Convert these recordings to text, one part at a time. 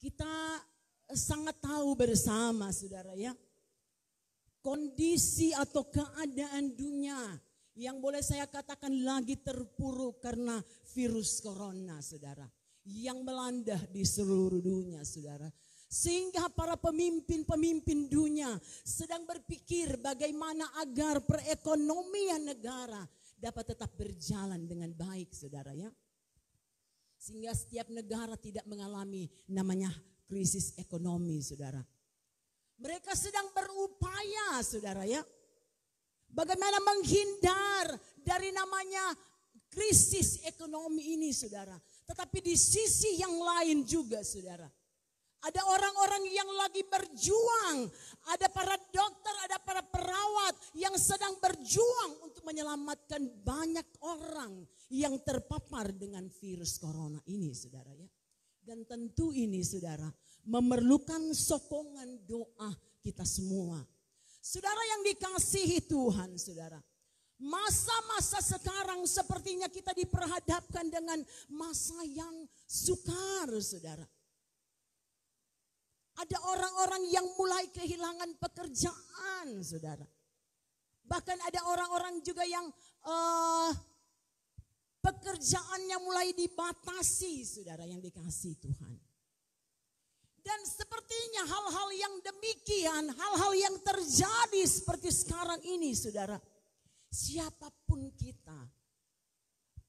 Kita sangat tahu bersama saudara ya, kondisi atau keadaan dunia yang boleh saya katakan lagi terpuruk karena virus corona saudara, yang melanda di seluruh dunia saudara. Sehingga para pemimpin-pemimpin dunia sedang berpikir bagaimana agar perekonomian negara dapat tetap berjalan dengan baik saudara ya. Sehingga setiap negara tidak mengalami namanya krisis ekonomi saudara. Mereka sedang berupaya saudara ya, bagaimana menghindar dari namanya krisis ekonomi ini saudara. Tetapi di sisi yang lain juga saudara, ada orang-orang yang lagi berjuang, ada para dokter, ada para perawat yang sedang berjuang untuk menyelamatkan banyak orang yang terpapar dengan virus corona ini saudara ya. Dan tentu ini saudara memerlukan sokongan doa kita semua. Saudara yang dikasihi Tuhan saudara, masa-masa sekarang sepertinya kita diperhadapkan dengan masa yang sukar saudara. Ada orang-orang yang mulai kehilangan pekerjaan saudara. Bahkan ada orang-orang juga yang pekerjaannya mulai dibatasi saudara yang dikasihi Tuhan. Dan sepertinya hal-hal yang demikian, hal-hal yang terjadi seperti sekarang ini saudara, siapapun kita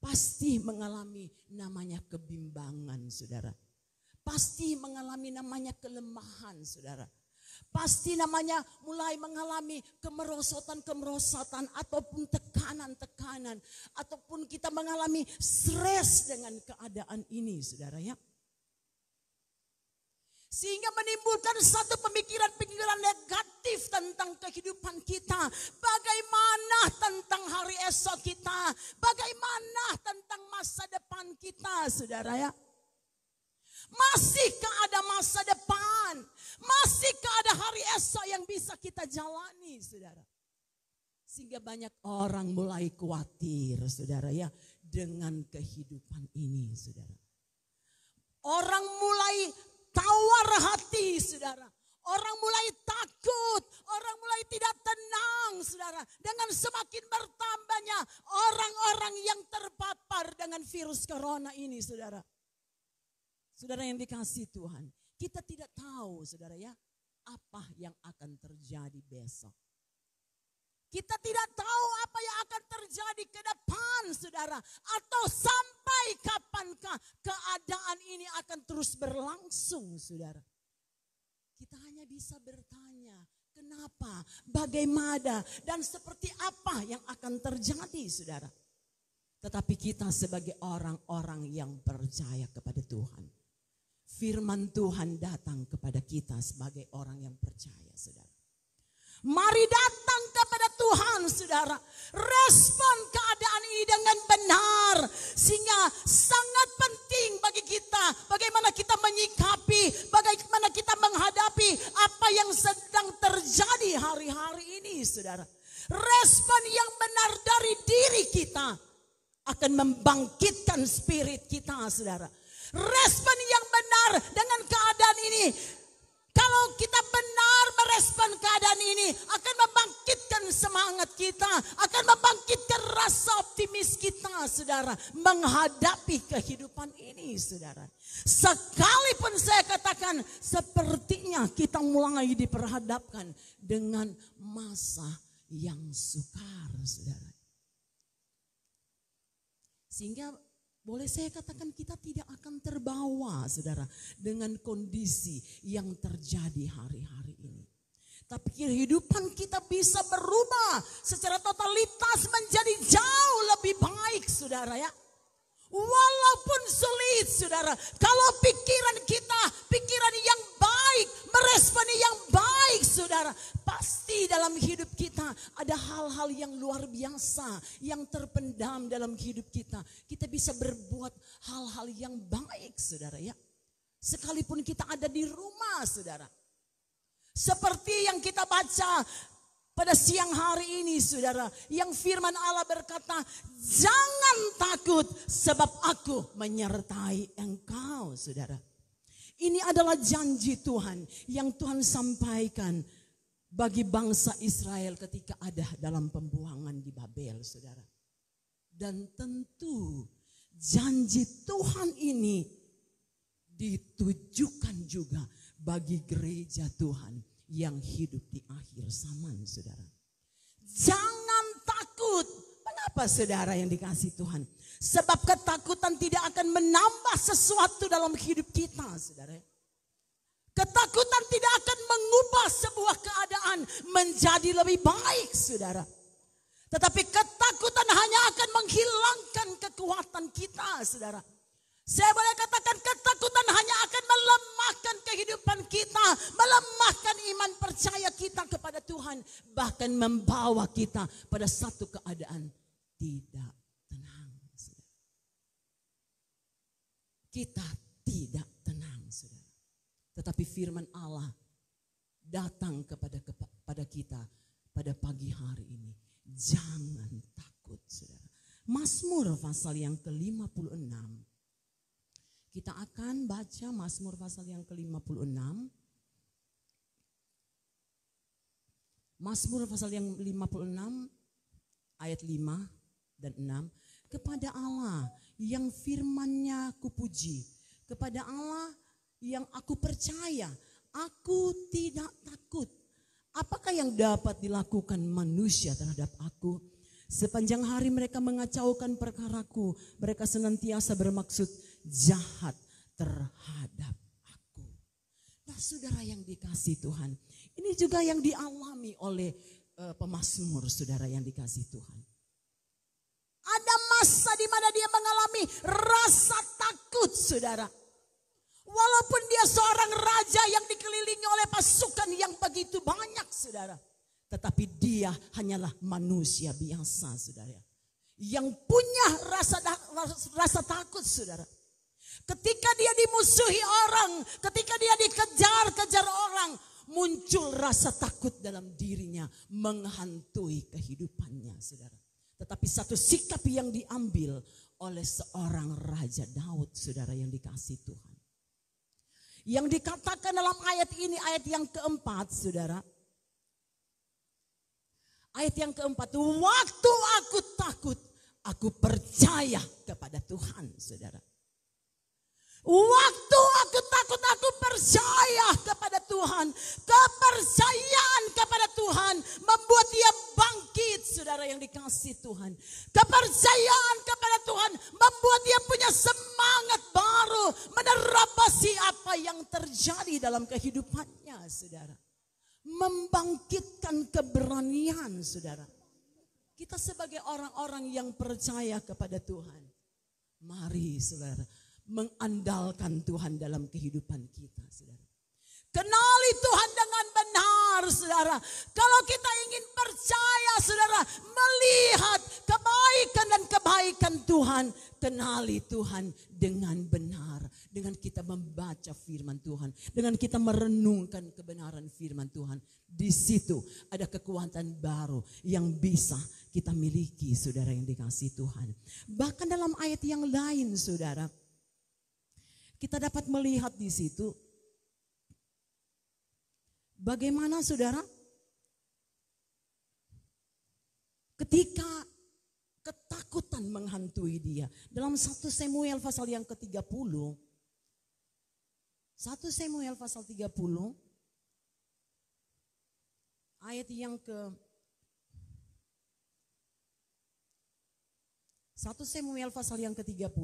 pasti mengalami namanya kebimbangan saudara. Pasti mengalami namanya kelemahan saudara. Pasti namanya mulai mengalami kemerosotan-kemerosotan ataupun tekanan-tekanan. Ataupun kita mengalami stres dengan keadaan ini saudara ya. Sehingga menimbulkan satu pemikiran-pemikiran negatif tentang kehidupan kita. Bagaimana tentang hari esok kita. Bagaimana tentang masa depan kita saudara ya. Masihkah ada masa depan? Masihkah ada hari esok yang bisa kita jalani saudara? Sehingga banyak orang mulai khawatir saudara ya dengan kehidupan ini saudara. Orang mulai tawar hati saudara. Orang mulai takut, orang mulai tidak tenang saudara. Dengan semakin bertambahnya orang-orang yang terpapar dengan virus corona ini saudara. Saudara yang dikasihi Tuhan, kita tidak tahu saudara ya, apa yang akan terjadi besok. Kita tidak tahu apa yang akan terjadi ke depan saudara. Atau sampai kapankah keadaan ini akan terus berlangsung saudara. Kita hanya bisa bertanya, kenapa, bagaimana, dan seperti apa yang akan terjadi saudara. Tetapi kita sebagai orang-orang yang percaya kepada Tuhan, firman Tuhan datang kepada kita sebagai orang yang percaya saudara. Mari datang kepada Tuhan saudara. Respon keadaan ini dengan benar. Sehingga sangat penting bagi kita. Bagaimana kita menyikapi. Bagaimana kita menghadapi apa yang sedang terjadi hari-hari ini saudara. Respon yang benar dari diri kita akan membangkitkan spirit kita saudara. Respon yang benar dengan keadaan ini, kalau kita benar merespon keadaan ini, akan membangkitkan semangat kita, akan membangkitkan rasa optimis kita saudara, menghadapi kehidupan ini saudara. Sekalipun saya katakan sepertinya kita mulai diperhadapkan dengan masa yang sukar saudara. Sehingga boleh saya katakan kita tidak akan terbawa saudara dengan kondisi yang terjadi hari-hari ini. Tapi kehidupan kita bisa berubah secara totalitas menjadi jauh lebih baik saudara ya. Walaupun sulit saudara, kalau pikiran kita, pikiran yang baik, meresponi yang baik saudara, pasti dalam hidup kita ada hal-hal yang luar biasa yang terpendam dalam hidup kita. Kita bisa berbuat hal-hal yang baik saudara ya. Sekalipun kita ada di rumah saudara. Seperti yang kita baca pada siang hari ini saudara, yang firman Allah berkata, jangan takut sebab aku menyertai engkau saudara. Ini adalah janji Tuhan yang Tuhan sampaikan bagi bangsa Israel ketika ada dalam pembuangan di Babel, saudara. Dan tentu janji Tuhan ini ditujukan juga bagi gereja Tuhan yang hidup di akhir zaman, saudara. Jangan takut. Kenapa, saudara yang dikasihi Tuhan? Sebab ketakutan tidak akan menambah sesuatu dalam hidup kita, saudara. Ketakutan tidak akan mengubah sebuah keadaan menjadi lebih baik, saudara. Tetapi ketakutan hanya akan menghilangkan kekuatan kita, saudara. Saya boleh katakan ketakutan hanya akan melemahkan kehidupan kita, melemahkan iman percaya kita kepada Tuhan, bahkan membawa kita pada satu keadaan tidak tenang. Kita tidak tenang, saudara. Tetapi firman Allah datang kepada kita pada pagi hari ini. Jangan takut, saudara. Mazmur pasal yang ke-56. Kita akan baca Mazmur pasal yang ke-56. Mazmur pasal yang 56 ayat 5 dan 6. Kepada Allah yang firman-Nya kupuji, kepada Allah yang aku percaya, aku tidak takut. Apakah yang dapat dilakukan manusia terhadap aku? Sepanjang hari mereka mengacaukan perkaraku, mereka senantiasa bermaksud jahat terhadap aku. Nah, saudara yang dikasihi Tuhan, ini juga yang dialami oleh pemazmur, saudara yang dikasihi Tuhan. Ada masa di mana dia mengalami rasa takut, saudara. Walaupun dia seorang raja yang dikelilingi oleh pasukan yang begitu banyak, saudara. Tetapi dia hanyalah manusia biasa, saudara. Yang punya rasa takut, saudara. Ketika dia dimusuhi orang, ketika dia dikejar-kejar orang, muncul rasa takut dalam dirinya, menghantui kehidupannya, saudara. Tetapi satu sikap yang diambil oleh seorang Raja Daud, saudara yang dikasihi Tuhan. Yang dikatakan dalam ayat ini, ayat yang keempat, saudara. Ayat yang keempat, waktu aku takut, aku percaya kepada Tuhan, saudara. Waktu aku takut, aku percaya kepada Tuhan. Kepercayaan kepada Tuhan membuat dia bangkit, saudara yang dikasihi Tuhan. Kepercayaan kepada Tuhan membuat dia punya semangat baru menerapasi apa yang terjadi dalam kehidupannya, saudara. Membangkitkan keberanian, saudara. Kita sebagai orang-orang yang percaya kepada Tuhan, mari, saudara, mengandalkan Tuhan dalam kehidupan kita, saudara. Kenali Tuhan dengan benar, saudara. Kalau kita ingin percaya, saudara, melihat kebaikan dan kebaikan Tuhan, kenali Tuhan dengan benar. Dengan kita membaca firman Tuhan, dengan kita merenungkan kebenaran firman Tuhan, di situ ada kekuatan baru yang bisa kita miliki, saudara yang dikasihi Tuhan. Bahkan dalam ayat yang lain, saudara, kita dapat melihat di situ bagaimana, saudara, ketika ketakutan menghantui dia. Dalam 1 Samuel pasal yang ke-30, 1 Samuel pasal 30 ayat yang ke 1 Samuel pasal yang ke-30.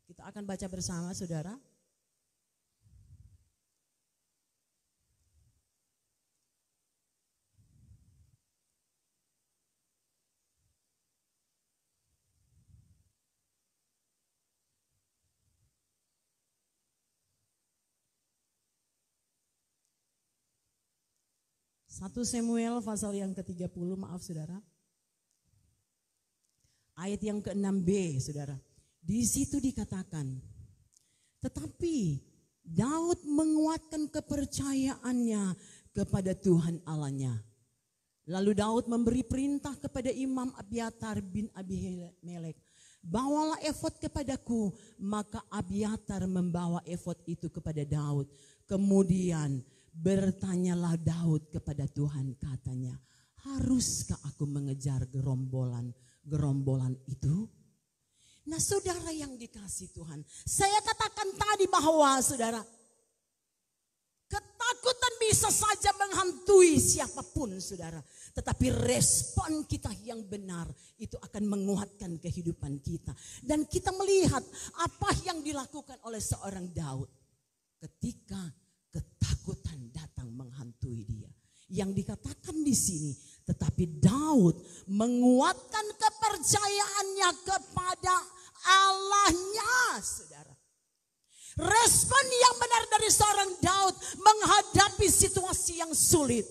Kita akan baca bersama, saudara. Satu Samuel pasal yang ke-30, maaf saudara. Ayat yang ke-6b, saudara. Di situ dikatakan, tetapi Daud menguatkan kepercayaannya kepada Tuhan Allahnya. Lalu Daud memberi perintah kepada Imam Abiatar bin Abimelek bawalah efod kepadaku. Maka Abiatar membawa efod itu kepada Daud. Kemudian bertanyalah Daud kepada Tuhan, katanya, haruskah aku mengejar gerombolan itu? Nah saudara yang dikasih Tuhan, saya katakan tadi bahwa saudara, ketakutan bisa saja menghantui siapapun saudara. Tetapi respon kita yang benar itu akan menguatkan kehidupan kita. Dan kita melihat apa yang dilakukan oleh seorang Daud ketika ketakutan datang menghantui dia. Yang dikatakan di sini, tetapi Daud menguatkan kepercayaannya kepada Allahnya, saudara. Respon yang benar dari seorang Daud menghadapi situasi yang sulit.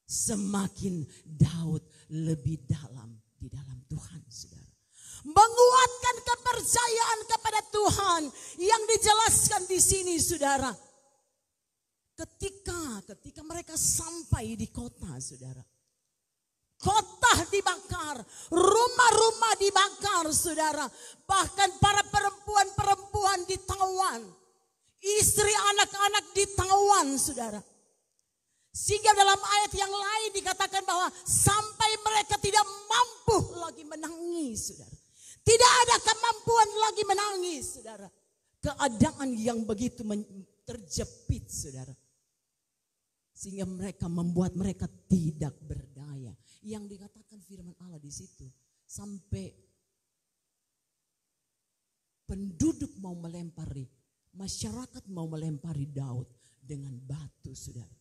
Semakin Daud lebih dalam di dalam Tuhan, saudara. Menguatkan kepercayaan kepada Tuhan yang dijelaskan di sini, saudara. Ketika mereka sampai di kota, saudara. Kota dibakar, rumah-rumah dibakar, saudara. Bahkan para perempuan-perempuan ditawan. Istri anak-anak ditawan, saudara. Sehingga dalam ayat yang lain dikatakan bahwa sampai mereka tidak mampu lagi menangis, saudara. Tidak ada kemampuan lagi menangis, saudara. Keadaan yang begitu terjepit, saudara. Sehingga membuat mereka tidak berdaya. Yang dikatakan firman Allah di situ, sampai penduduk mau melempari, masyarakat mau melempari Daud dengan batu, saudara.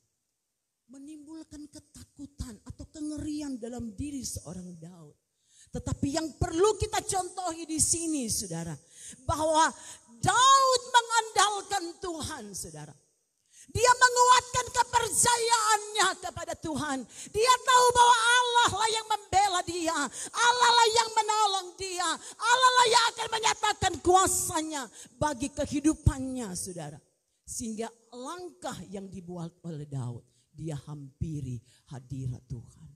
Menimbulkan ketakutan atau kengerian dalam diri seorang Daud. Tetapi yang perlu kita contohi di sini, saudara, bahwa Daud mengandalkan Tuhan, saudara. Dia menguatkan kepercayaannya kepada Tuhan. Dia tahu bahwa Allah lah yang membela dia. Allah lah yang menolong dia. Allah lah yang akan menyatakan kuasanya bagi kehidupannya, saudara. Sehingga langkah yang dibuat oleh Daud, dia hampiri hadirat Tuhan.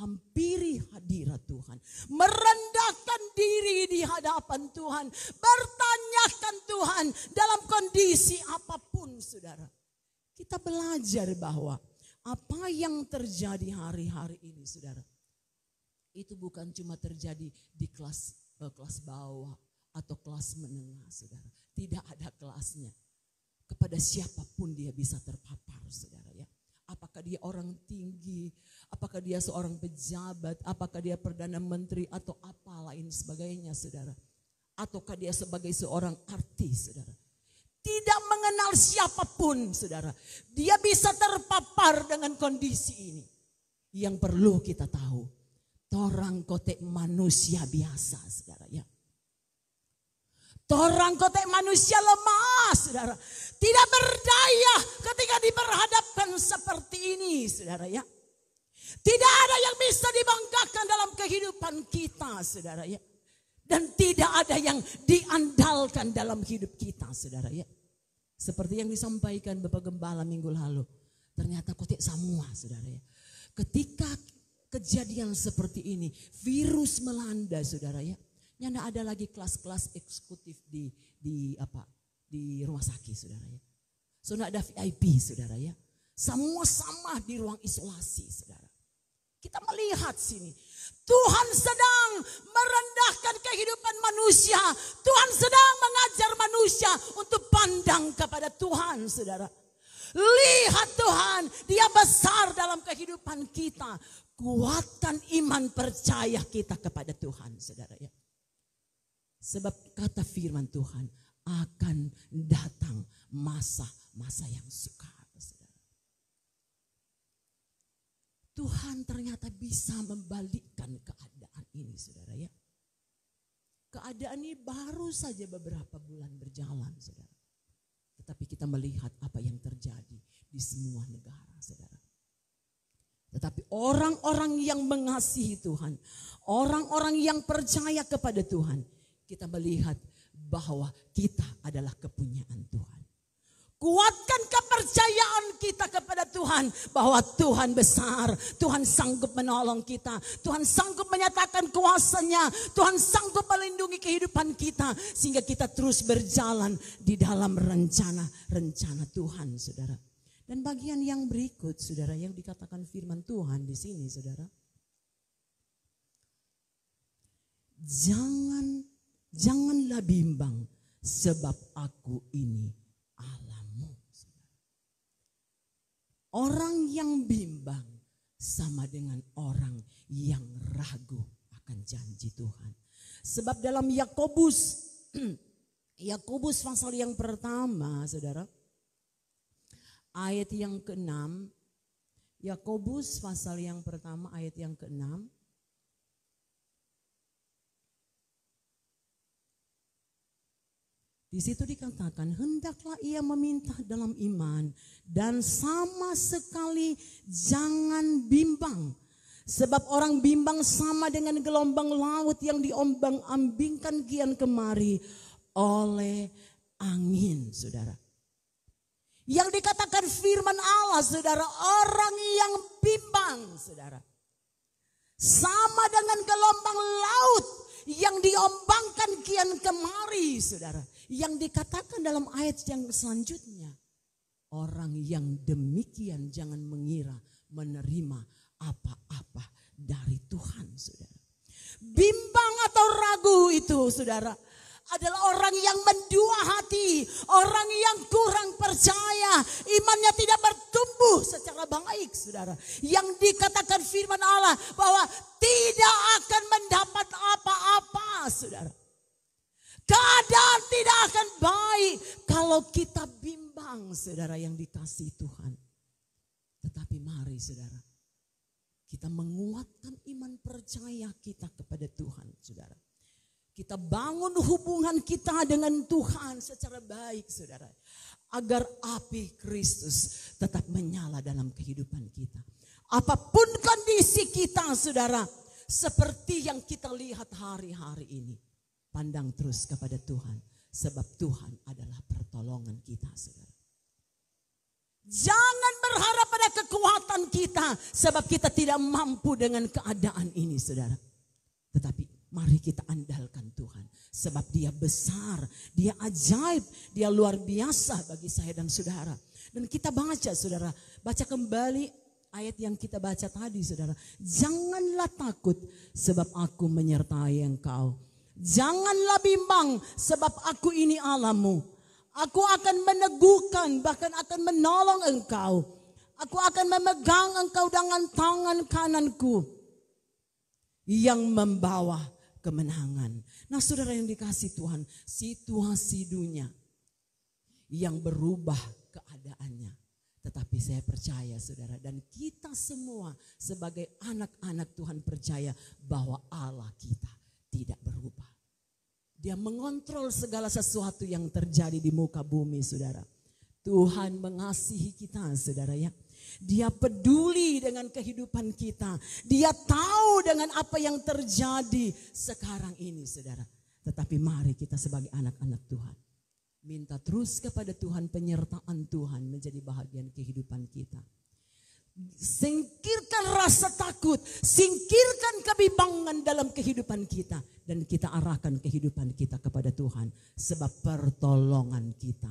Hampiri hadirat Tuhan. Merendahkan diri di hadapan Tuhan. Bertanyakan Tuhan dalam kondisi apapun, saudara. Kita belajar bahwa apa yang terjadi hari-hari ini, saudara, itu bukan cuma terjadi di kelas bawah atau kelas menengah, saudara. Tidak ada kelasnya. Kepada siapapun dia bisa terpapar, saudara, ya. Apakah dia orang tinggi, apakah dia seorang pejabat, apakah dia perdana menteri atau apa lain sebagainya, saudara. Ataukah dia sebagai seorang artis, saudara. Tidak mengenal siapapun, saudara. Dia bisa terpapar dengan kondisi ini. Yang perlu kita tahu, torang kotek manusia biasa, saudara, ya. Torang kotek manusia lemah, saudara. Tidak berdaya ketika diperhadapkan seperti ini, saudara, ya. Tidak ada yang bisa dibanggakan dalam kehidupan kita, saudara, ya. Dan tidak ada yang diandalkan dalam hidup kita, saudara, ya. Seperti yang disampaikan Bapak Gembala minggu lalu. Ternyata kotek semua, saudara, ya. Ketika kejadian seperti ini, virus melanda, saudara, ya. Tidak ada lagi kelas-kelas eksekutif di rumah sakit, saudara, ya. So tidak ada VIP, saudara, ya. Semua sama di ruang isolasi, saudara. Kita melihat sini, Tuhan sedang merendahkan kehidupan manusia. Tuhan sedang mengajar manusia untuk pandang kepada Tuhan, saudara. Lihat Tuhan, Dia besar dalam kehidupan kita. Kuatkan iman percaya kita kepada Tuhan, saudara, ya. Sebab kata firman Tuhan, akan datang masa-masa yang sukar, saudara. Tuhan ternyata bisa membalikkan keadaan ini, saudara, ya. Keadaan ini baru saja beberapa bulan berjalan, saudara. Tetapi kita melihat apa yang terjadi di semua negara, saudara. Tetapi orang-orang yang mengasihi Tuhan, orang-orang yang percaya kepada Tuhan, kita melihat bahwa kita adalah kepunyaan Tuhan. Kuatkan kepercayaan kita kepada Tuhan bahwa Tuhan besar, Tuhan sanggup menolong kita, Tuhan sanggup menyatakan kuasa-Nya, Tuhan sanggup melindungi kehidupan kita sehingga kita terus berjalan di dalam rencana Tuhan, Saudara. Dan bagian yang berikut, Saudara, yang dikatakan firman Tuhan di sini, Saudara. Janganlah bimbang sebab aku ini Allahmu. Orang yang bimbang sama dengan orang yang ragu akan janji Tuhan. Sebab dalam Yakobus pasal yang pertama, Saudara, ayat yang ke-6, Yakobus pasal yang pertama ayat yang ke-6. Di situ dikatakan, hendaklah ia meminta dalam iman dan sama sekali jangan bimbang. Sebab orang bimbang sama dengan gelombang laut yang diombang-ambingkan kian kemari oleh angin, Saudara. Yang dikatakan firman Allah, Saudara, orang yang bimbang, Saudara, sama dengan gelombang laut yang diombangkan kian kemari, Saudara. Yang dikatakan dalam ayat yang selanjutnya, orang yang demikian jangan mengira menerima apa-apa dari Tuhan, Saudara. Bimbang atau ragu itu, Saudara, adalah orang yang mendua hati, orang yang kurang percaya, imannya tidak bertumbuh secara baik, Saudara. Yang dikatakan firman Allah bahwa tidak akan mendapat apa-apa, Saudara. Keadaan tidak akan baik kalau kita bimbang, Saudara yang dikasihi Tuhan. Tetapi mari, Saudara, kita menguatkan iman percaya kita kepada Tuhan, Saudara. Kita bangun hubungan kita dengan Tuhan secara baik, Saudara. Agar api Kristus tetap menyala dalam kehidupan kita. Apapun kondisi kita, Saudara, seperti yang kita lihat hari-hari ini. Pandang terus kepada Tuhan, sebab Tuhan adalah pertolongan kita, Saudara. Jangan berharap pada kekuatan kita, sebab kita tidak mampu dengan keadaan ini, Saudara. Tetapi mari kita andalkan Tuhan, sebab Dia besar, Dia ajaib, Dia luar biasa bagi saya dan saudara. Dan kita baca, Saudara, baca kembali ayat yang kita baca tadi, Saudara. Janganlah takut, sebab aku menyertai engkau. Janganlah bimbang sebab aku ini Allahmu. Aku akan meneguhkan, bahkan akan menolong engkau. Aku akan memegang engkau dengan tangan kananku yang membawa kemenangan. Nah, Saudara yang dikasihi Tuhan, situasi dunia yang berubah keadaannya. Tetapi saya percaya, Saudara, dan kita semua sebagai anak-anak Tuhan percaya bahwa Allah kita tidak berubah. Dia mengontrol segala sesuatu yang terjadi di muka bumi, Saudara. Tuhan mengasihi kita, Saudara, ya. Dia peduli dengan kehidupan kita. Dia tahu dengan apa yang terjadi sekarang ini, Saudara. Tetapi mari kita sebagai anak-anak Tuhan minta terus kepada Tuhan, penyertaan Tuhan menjadi bahagian kehidupan kita. Singkirkan rasa takut, singkirkan kebimbangan dalam kehidupan kita, dan kita arahkan kehidupan kita kepada Tuhan, sebab pertolongan kita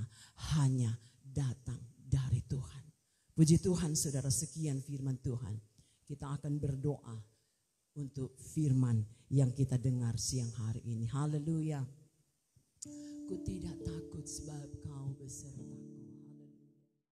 hanya datang dari Tuhan. Puji Tuhan, Saudara, sekian firman Tuhan. Kita akan berdoa untuk firman yang kita dengar siang hari ini. Haleluya. Ku tidak takut